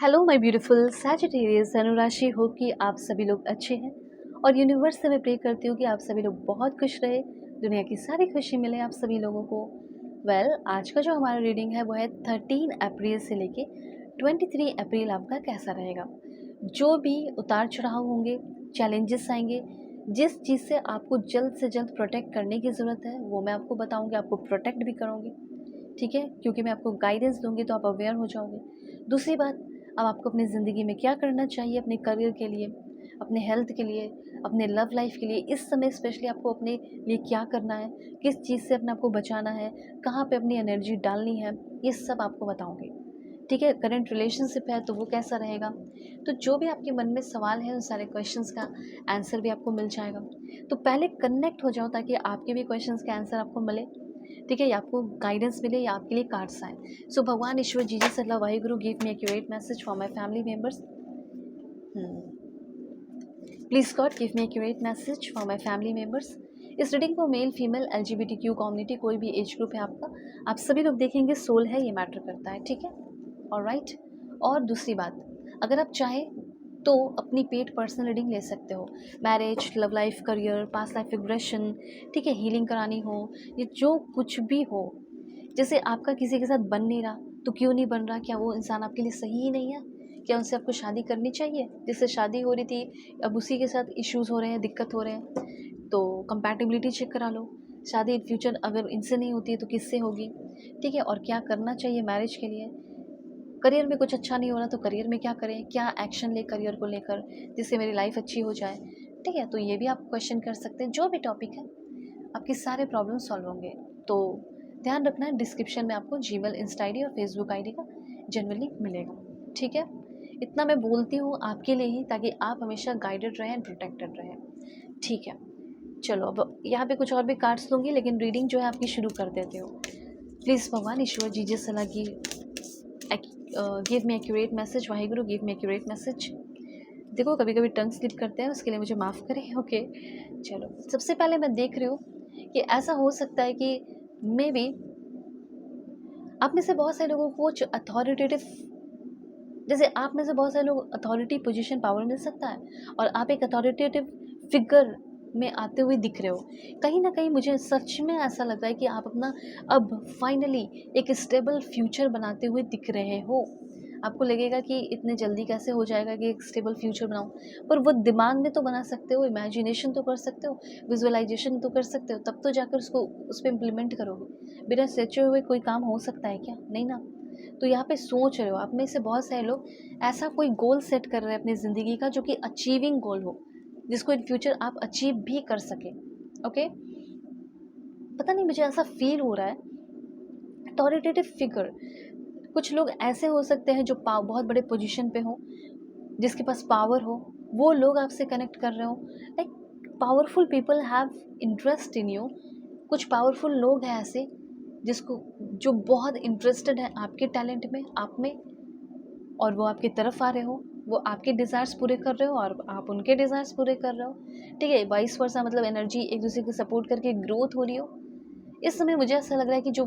Hello my beautiful Sagittarius धनुराशि। हो कि आप सभी लोग अच्छे हैं और यूनिवर्स से मैं प्रे करती हूँ कि आप सभी लोग बहुत खुश रहे, दुनिया की सारी खुशी मिले आप सभी लोगों को। आज का जो हमारा रीडिंग है वो है 13 अप्रैल से लेके 23 अप्रैल आपका कैसा रहेगा। जो भी उतार चढ़ाव होंगे, चैलेंजेस आएंगे, जिस चीज़ से आपको जल्द से जल्द प्रोटेक्ट करने की ज़रूरत है वो मैं आपको बताऊँगी, आपको प्रोटेक्ट भी करूँगी। ठीक है, क्योंकि मैं आपको गाइडेंस दूंगी तो आप अवेयर हो जाओगे। दूसरी बात, अब आपको अपनी ज़िंदगी में क्या करना चाहिए, अपने करियर के लिए, अपने हेल्थ के लिए, अपने लव लाइफ के लिए, इस समय स्पेशली आपको अपने लिए क्या करना है, किस चीज़ से अपने आपको बचाना है, कहाँ पे अपनी एनर्जी डालनी है, ये सब आपको बताऊंगी। ठीक है, करंट रिलेशनशिप है तो वो कैसा रहेगा। तो जो भी आपके मन में सवाल है उन सारे क्वेश्चंस का आंसर भी आपको मिल जाएगा। तो पहले कनेक्ट हो जाओ ताकि आपके भी क्वेश्चंस का आंसर आपको मिले। ठीक है, या आपको गाइडेंस मिले या आपके लिए कार्ड्स आए। सो भगवान ईश्वर Jesus Allah Waheguru give me accurate message for my family members. Please God give me accurate message for my family members. इस रीडिंग को मेल फीमेल LGBTQ कम्युनिटी, कोई भी एज ग्रुप है आपका, आप सभी लोग देखेंगे, सोल है ये मैटर करता है। ठीक है, ऑलराइट। और दूसरी बात, अगर आप चाहें तो अपनी पेड पर्सनल रीडिंग ले सकते हो। Marriage, love life, career, past life regression, ठीक है, हीलिंग करानी हो, ये जो कुछ भी हो। जैसे आपका किसी के साथ बन नहीं रहा तो क्यों नहीं बन रहा, क्या वो इंसान आपके लिए सही ही नहीं है, क्या उनसे आपको शादी करनी चाहिए। जिससे शादी हो रही थी अब उसी के साथ इश्यूज़ हो रहे हैं, दिक्कत हो रहे हैं, तो कंपैटिबिलिटी चेक करा लो। शादी इन फ्यूचर अगर इनसे नहीं होती है तो किससे होगी। ठीक है, और क्या करना चाहिए मैरिज के लिए। करियर में कुछ अच्छा नहीं हो रहा तो करियर में क्या करें, क्या एक्शन ले करियर को लेकर जिससे मेरी लाइफ अच्छी हो जाए। ठीक है, तो ये भी आप क्वेश्चन कर सकते हैं। जो भी टॉपिक है आपके सारे प्रॉब्लम सॉल्व होंगे। तो ध्यान रखना है, डिस्क्रिप्शन में आपको जीमेल, इंस्टा ID और फेसबुक ID का जनरली मिलेगा। ठीक है, इतना मैं बोलती हूँ आपके लिए ही, ताकि आप हमेशा गाइडेड रहें एंड प्रोटेक्टेड रहें। ठीक है, चलो अब यहाँ पे कुछ और भी कार्ड्स लूँगी, लेकिन रीडिंग जो है आपकी शुरू कर देती हूँ। प्लीज़ भगवान ईश्वर जीजस सलाह की give me accurate message, Waheguru give me accurate message. देखो कभी कभी टंग स्लिप करते हैं, उसके लिए मुझे माफ़ करें। ओके, चलो सबसे पहले मैं देख रही हूँ कि ऐसा हो सकता है कि मे बी आप में से बहुत सारे लोगों को कुछ अथॉरिटेटिव, जैसे आप में से बहुत सारे लोग अथॉरिटी पोजीशन पावर मिल सकता है और आप एक अथॉरिटेटिव फिगर में आते हुए दिख रहे हो। कहीं ना कहीं मुझे सच में ऐसा लग रहा है कि आप अपना अब फाइनली एक स्टेबल फ्यूचर बनाते हुए दिख रहे हो। आपको लगेगा कि इतने जल्दी कैसे हो जाएगा कि एक स्टेबल फ्यूचर बनाऊं, पर वो दिमाग में तो बना सकते हो, इमेजिनेशन तो कर सकते हो, विजुअलाइजेशन तो कर सकते हो, तब तो जाकर उसको उस पर इम्प्लीमेंट करोगे। बिना सोचे हुए कोई काम हो सकता है क्या, नहीं ना। तो यहाँ पे सोच रहे हो, आप में से बहुत सारे लोग ऐसा कोई गोल सेट कर रहे हैं अपनी ज़िंदगी का जो कि अचीविंग गोल हो, जिसको इन फ्यूचर आप अचीव भी कर सके। ओके, पता नहीं मुझे ऐसा फील हो रहा है। अथॉरिटेटिव फिगर, कुछ लोग ऐसे हो सकते हैं जो बहुत बड़े पोजीशन पे हो, जिसके पास पावर हो, वो लोग आपसे कनेक्ट कर रहे हो। Like powerful people have interest in you. कुछ पावरफुल लोग हैं ऐसे जिसको, जो बहुत इंटरेस्टेड है आपके टैलेंट में, आप में, और वो आपकी तरफ आ रहे हो। वो आपके डिज़ायर्स पूरे कर रहे हो और आप उनके डिज़ायर्स पूरे कर रहे हो। ठीक है, वाइस वर्सा, मतलब एनर्जी एक दूसरे को सपोर्ट करके ग्रोथ हो रही हो। इस समय मुझे ऐसा लग रहा है कि जो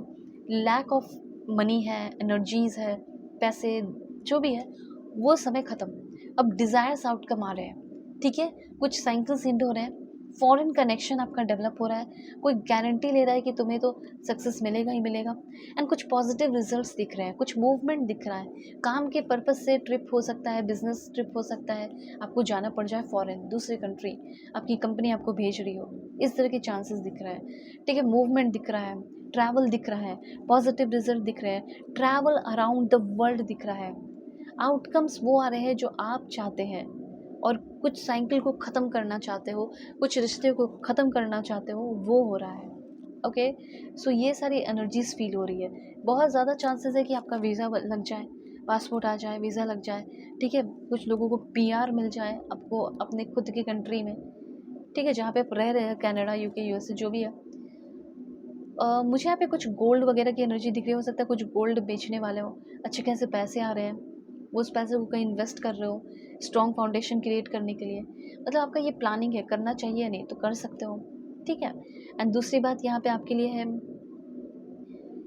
लैक ऑफ मनी है, एनर्जीज़ है, पैसे, जो भी है, वो समय ख़त्म। अब डिज़ायर्स आउटकम आ रहे हैं। ठीक है, कुछ साइकिल्स एंड हो रहे हैं, फॉरेन कनेक्शन आपका डेवलप हो रहा है, कोई गारंटी ले रहा है कि तुम्हें तो सक्सेस मिलेगा ही मिलेगा। एंड कुछ पॉजिटिव रिजल्ट्स दिख रहे हैं, कुछ मूवमेंट दिख रहा है। काम के पर्पज़ से ट्रिप हो सकता है, बिजनेस ट्रिप हो सकता है, आपको जाना पड़ जाए फॉरेन, दूसरी कंट्री, आपकी कंपनी आपको भेज रही हो, इस तरह के चांसेस दिख रहे हैं। ठीक है, मूवमेंट दिख रहा है, ट्रैवल दिख रहा है, पॉजिटिव रिजल्ट दिख रहे हैं, ट्रैवल अराउंड द वर्ल्ड दिख रहा है। आउटकम्स वो आ रहे हैं जो आप चाहते हैं, और कुछ साइकिल को ख़त्म करना चाहते हो, कुछ रिश्ते को ख़त्म करना चाहते हो, वो हो रहा है। ओके, सो ये सारी एनर्जीज फील हो रही है। बहुत ज़्यादा चांसेस है कि आपका वीज़ा लग जाए, पासपोर्ट आ जाए, वीज़ा लग जाए। ठीक है, कुछ लोगों को PR मिल जाए आपको अपने खुद की कंट्री में। ठीक है, जहाँ पे आप रह रहे हैं, कनाडा, UK, USA, जो भी है। मुझे यहाँ पे कुछ गोल्ड वगैरह की एनर्जी दिख रही है। हो सकता है कुछ गोल्ड बेचने वाले हो, अच्छे खासे पैसे आ रहे हैं, वो उस पैसे को कहीं इन्वेस्ट कर रहे हो स्ट्रॉन्ग फाउंडेशन क्रिएट करने के लिए। मतलब आपका ये प्लानिंग है, करना चाहिए नहीं तो कर सकते हो। ठीक है, एंड दूसरी बात यहाँ पे आपके लिए है,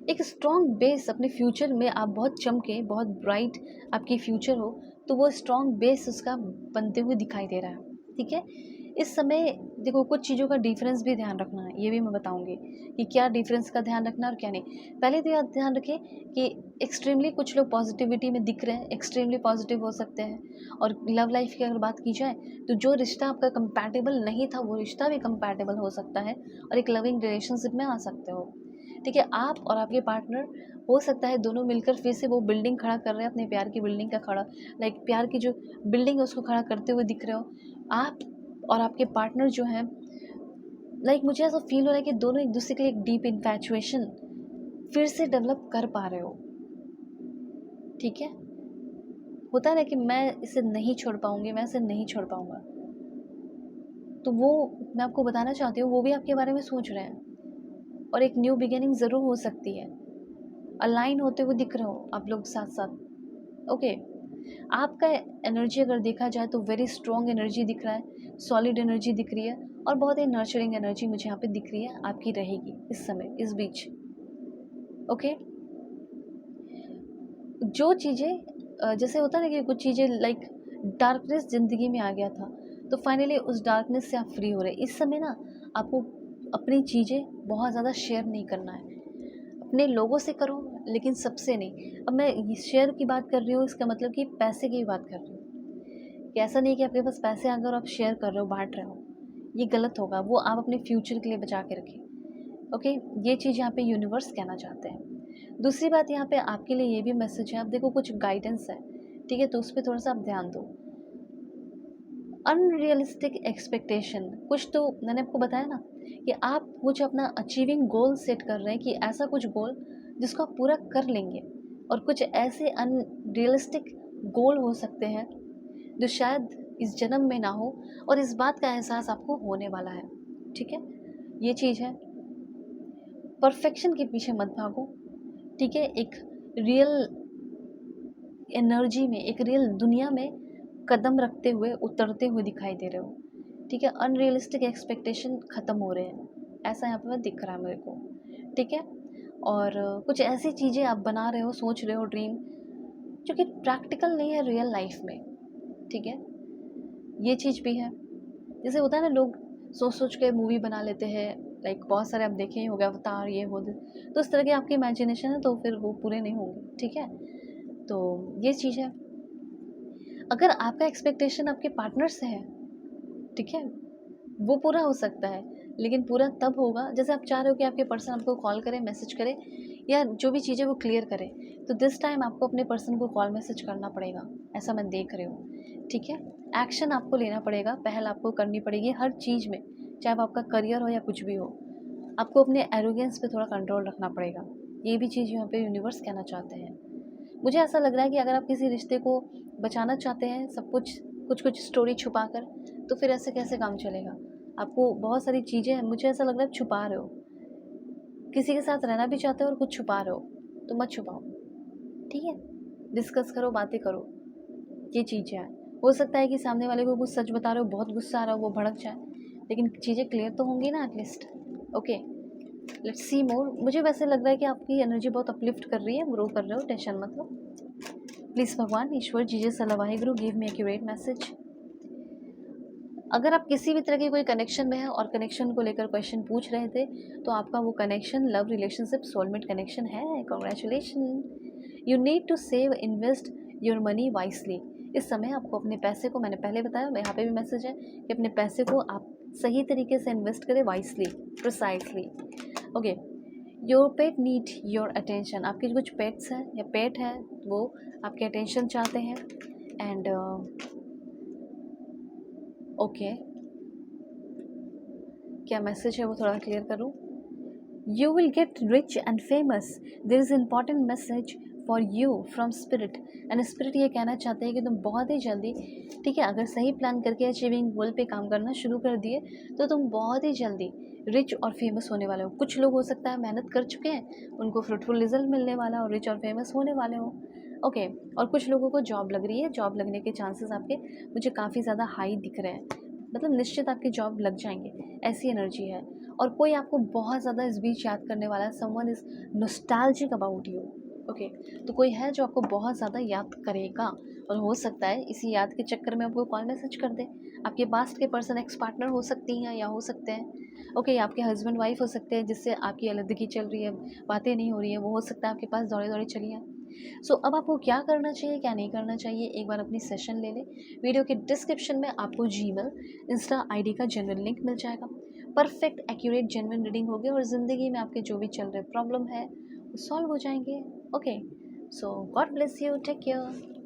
एक स्ट्रॉन्ग बेस अपने फ्यूचर में आप बहुत चमके, बहुत ब्राइट आपकी फ्यूचर हो, तो वो स्ट्रॉन्ग बेस उसका बनते हुए दिखाई दे रहा है, ठीक है। इस समय देखो कुछ चीज़ों का डिफरेंस भी ध्यान रखना है, ये भी मैं बताऊंगी कि क्या डिफरेंस का ध्यान रखना है और क्या नहीं। पहले तो याद ध्यान रखें कि एक्सट्रीमली कुछ लोग पॉजिटिविटी में दिख रहे हैं, एक्सट्रीमली पॉजिटिव हो सकते हैं। और लव लाइफ की अगर बात की जाए तो जो रिश्ता आपका कंपैटिबल नहीं था वो रिश्ता भी कंपैटिबल हो सकता है और एक लविंग रिलेशनशिप में आ सकते हो, ठीक है। आप और आपके पार्टनर हो सकता है दोनों मिलकर फिर से वो बिल्डिंग खड़ा कर रहे हैं, अपने प्यार की बिल्डिंग का खड़ा, लाइक प्यार की जो बिल्डिंग है उसको खड़ा करते हुए दिख रहे हो आप और आपके पार्टनर जो हैं। लाइक मुझे ऐसा फील हो रहा है कि दोनों एक दूसरे के लिए एक डीप इन्फैचुएशन फिर से डेवलप कर पा रहे हो, ठीक है। होता है ना कि मैं इसे नहीं छोड़ पाऊंगी, मैं इसे नहीं छोड़ पाऊंगा, तो वो मैं आपको बताना चाहती हूँ वो भी आपके बारे में सोच रहे हैं और एक न्यू बिगिनिंग ज़रूर हो सकती है। अलाइन होते हुए दिख रहे हो आप लोग साथ साथ, ओके। आपका एनर्जी अगर देखा जाए तो वेरी स्ट्रॉन्ग एनर्जी दिख रहा है, सॉलिड एनर्जी दिख रही है और बहुत ही नर्चरिंग एनर्जी मुझे यहाँ पे दिख रही है आपकी रहेगी इस समय इस बीच, ओके। जो चीज़ें जैसे होता है ना कि कुछ चीज़ें लाइक डार्कनेस ज़िंदगी में आ गया था तो फाइनली उस डार्कनेस से आप फ्री हो रहे हैं। इस समय ना आपको अपनी चीज़ें बहुत ज़्यादा शेयर नहीं करना है, अपने लोगों से करो लेकिन सबसे नहीं। अब मैं शेयर की बात कर रही हूँ इसका मतलब कि पैसे की बात कर रही हूँ कि ऐसा नहीं कि आपके पास पैसे आ गए और आप शेयर कर रहे हो बांट रहे हो, ये गलत होगा। वो आप अपने फ्यूचर के लिए बचा के रखें, ओके। ये चीज़ यहाँ पे यूनिवर्स कहना चाहते हैं। दूसरी बात यहाँ पे आपके लिए ये भी मैसेज है, आप देखो कुछ गाइडेंस है, ठीक है, तो उस पर थोड़ा सा आप ध्यान दो। अनरियलिस्टिक एक्सपेक्टेशन, कुछ तो मैंने आपको बताया ना कि आप कुछ अपना अचीविंग गोल सेट कर रहे हैं कि ऐसा कुछ गोल जिसको आप पूरा कर लेंगे, और कुछ ऐसे अनरियलिस्टिक गोल हो सकते हैं जो शायद इस जन्म में ना हो, और इस बात का एहसास आपको होने वाला है, ठीक है। ये चीज़ है, परफेक्शन के पीछे मत भागो, ठीक है। एक रियल एनर्जी में, एक रियल दुनिया में कदम रखते हुए उतरते हुए दिखाई दे रहे हो, ठीक है। अनरियलिस्टिक एक्सपेक्टेशन ख़त्म हो रहे हैं, ऐसा यहाँ पे दिख रहा है मेरे को, ठीक है। और कुछ ऐसी चीज़ें आप बना रहे हो, सोच रहे हो, ड्रीम जो कि प्रैक्टिकल नहीं है रियल लाइफ में, ठीक है। ये चीज़ भी है, जैसे होता है ना लोग सोच सोच के मूवी बना लेते हैं, लाइक बहुत सारे आप देखे ही होंगे अवतार ये वो, तो इस तरह की आपकी इमेजिनेशन है तो फिर वो पूरे नहीं होंगे, ठीक है। तो ये चीज़ है, अगर आपका एक्सपेक्टेशन आपके पार्टनर से है, ठीक है, वो पूरा हो सकता है, लेकिन पूरा तब होगा जैसे आप चाह रहे हो कि आपके पर्सन आपको कॉल करे, मैसेज करे या जो भी चीज़ें वो क्लियर करे, तो दिस टाइम आपको अपने पर्सन को कॉल मैसेज करना पड़ेगा, ऐसा मैं देख रही हूँ, ठीक है। एक्शन आपको लेना पड़ेगा, पहल आपको करनी पड़ेगी हर चीज़ में, चाहे वो आपका करियर हो या कुछ भी हो। आपको अपने एरोगेंस पे थोड़ा कंट्रोल रखना पड़ेगा, ये भी चीज़ यहाँ पे यूनिवर्स कहना चाहते हैं। मुझे ऐसा लग रहा है कि अगर आप किसी रिश्ते को बचाना चाहते हैं सब कुछ कुछ कुछ स्टोरी छुपा कर, तो फिर ऐसे कैसे काम चलेगा। आपको बहुत सारी चीज़ें मुझे ऐसा लग रहा है छुपा रहे हो, किसी के साथ रहना भी चाहते हो और कुछ छुपा रहे हो, तो मत छुपाओ, ठीक है। डिस्कस करो, बातें करो, ये चीज़ें हैं। हो सकता है कि सामने वाले को कुछ सच बता रहे हो, बहुत गुस्सा आ रहा हो, वो भड़क जाए, लेकिन चीज़ें क्लियर तो होंगी ना एटलीस्ट, ओके। लेट्स सी मोर। मुझे वैसे लग रहा है कि आपकी एनर्जी बहुत अपलिफ्ट कर रही है, ग्रो कर रहे हो, टेंशन मत लो। प्लीज़ भगवान, ईश्वर, Jesus, Allah, Waheguru, give me accurate message. अगर आप किसी भी तरह के कोई कनेक्शन में हैं और कनेक्शन को लेकर क्वेश्चन पूछ रहे थे, तो आपका वो connection love relationship soulmate connection है, congratulation. You need to save invest your money wisely. इस समय आपको अपने पैसे को, मैंने पहले बताया, यहाँ पे भी मैसेज है कि अपने पैसे को आप सही तरीके से इन्वेस्ट करें, wisely, precisely, okay. Your pet need your attention. आपके कुछ पेट्स हैं या पेट है वो आपके अटेंशन चाहते हैं, एंड ओके, क्या मैसेज है वो थोड़ा क्लियर करूँ। You will get rich and famous, there is important message for you from spirit, and spirit ये कहना चाहते हैं कि तुम बहुत ही जल्दी, ठीक है, अगर सही प्लान करके अचीविंग गोल पे काम करना शुरू कर दिए तो तुम बहुत ही जल्दी रिच और फेमस होने वाले हो। कुछ लोग हो सकता है मेहनत कर चुके हैं, उनको फ्रूटफुल रिजल्ट मिलने वाला और रिच और फेमस होने वाले हो, ओके। और कुछ लोगों को जॉब लग रही है, जॉब लगने के चांसेस आपके मुझे काफ़ी ज़्यादा हाई दिख रहे हैं, मतलब निश्चित आपकी जॉब लग जाएँगे, ऐसी एनर्जी है। और कोई आपको बहुत ज़्यादा इस बीच याद करने वाला है, someone is nostalgic about you. Okay, तो कोई है जो आपको बहुत ज़्यादा याद करेगा और हो सकता है इसी याद के चक्कर में आपको कॉल मैसेज कर दे। आपके पास्ट के पर्सन एक्स पार्टनर हो सकती हैं या हो सकते हैं। ओके, आपके हस्बैंड वाइफ हो सकते हैं जिससे आपकी अलग चल रही है, बातें नहीं हो रही है, वो हो सकता है आपके पास दौड़े-दौड़े चली आएँ। सो अब आपको क्या करना चाहिए, क्या नहीं करना चाहिए, एक बार अपनी सेशन ले लें। वीडियो के डिस्क्रिप्शन में आपको जीमेल, इंस्टा आईडी का जेन्युइन लिंक मिल जाएगा। परफेक्ट, एक्यूरेट, जेन्युइन रीडिंग होगी और ज़िंदगी में आपके जो भी चल रहे प्रॉब्लम है, वो सॉल्व हो जाएँगे। Okay, so God bless you, take care.